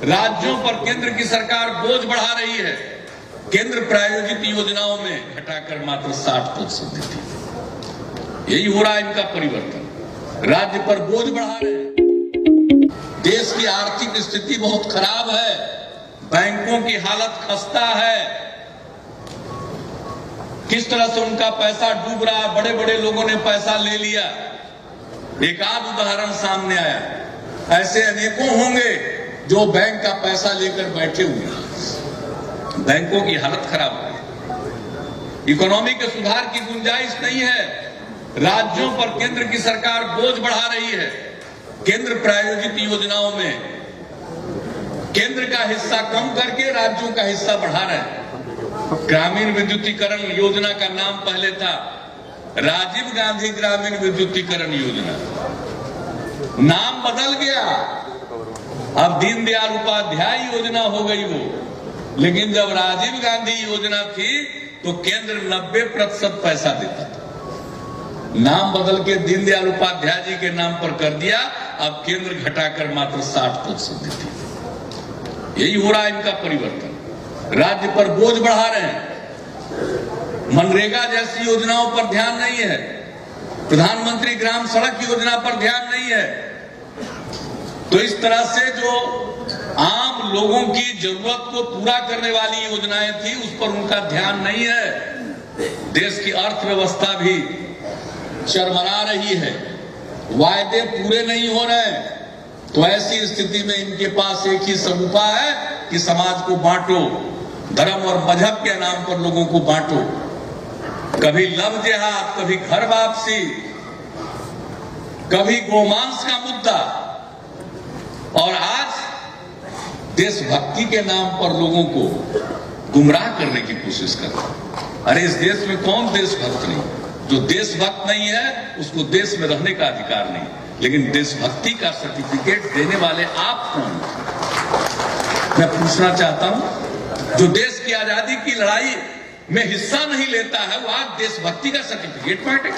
राज्यों पर केंद्र की सरकार बोझ बढ़ा रही है। केंद्र प्रायोजित योजनाओं में घटाकर मात्र 60% देती है। यही हो रहा है इनका परिवर्तन। राज्य पर बोझ बढ़ा रहे हैं। देश की आर्थिक स्थिति बहुत खराब है, बैंकों की हालत खस्ता है। किस तरह से उनका पैसा डूब रहा है, बड़े बड़े लोगों ने पैसा ले लिया। एक आध उदाहरण सामने आया, ऐसे अनेकों होंगे जो बैंक का पैसा लेकर बैठे हुए हैं। बैंकों की हालत खराब है, इकोनॉमी के सुधार की गुंजाइश नहीं है। राज्यों पर केंद्र की सरकार बोझ बढ़ा रही है। केंद्र प्रायोजित योजनाओं में केंद्र का हिस्सा कम करके राज्यों का हिस्सा बढ़ा रहे हैं। ग्रामीण विद्युतीकरण योजना का नाम पहले था राजीव गांधी ग्रामीण विद्युतीकरण योजना, नाम बदल गया, अब दीनदयाल उपाध्याय योजना हो गई वो। लेकिन जब राजीव गांधी योजना थी तो केंद्र 90% पैसा देता था। नाम बदल के दीनदयाल उपाध्याय जी के नाम पर कर दिया, अब केंद्र घटाकर मात्र 60% देती है। यही हो रहा है इनका परिवर्तन। राज्य पर बोझ बढ़ा रहे हैं। मनरेगा जैसी योजनाओं पर ध्यान नहीं है, प्रधानमंत्री ग्राम सड़क योजना पर ध्यान नहीं है। तो इस तरह से जो आम लोगों की जरूरत को पूरा करने वाली योजनाएं थी उस पर उनका ध्यान नहीं है। देश की अर्थव्यवस्था भी चरमरा रही है, वायदे पूरे नहीं हो रहे हैं। तो ऐसी स्थिति में इनके पास एक ही सब उपाय है कि समाज को बांटो, धर्म और मजहब के नाम पर लोगों को बांटो। कभी लव जिहाद, कभी घर वापसी, कभी गोमांस का मुद्दा, और आज देशभक्ति के नाम पर लोगों को गुमराह करने की कोशिश करते हैं। अरे इस देश में कौन देशभक्त नहीं? जो देशभक्त नहीं है उसको देश में रहने का अधिकार नहीं। लेकिन देशभक्ति का सर्टिफिकेट देने वाले आप कौन? मैं पूछना चाहता हूं, जो देश की आजादी की लड़ाई में हिस्सा नहीं लेता है वो आज देशभक्ति का सर्टिफिकेट बांटेगा।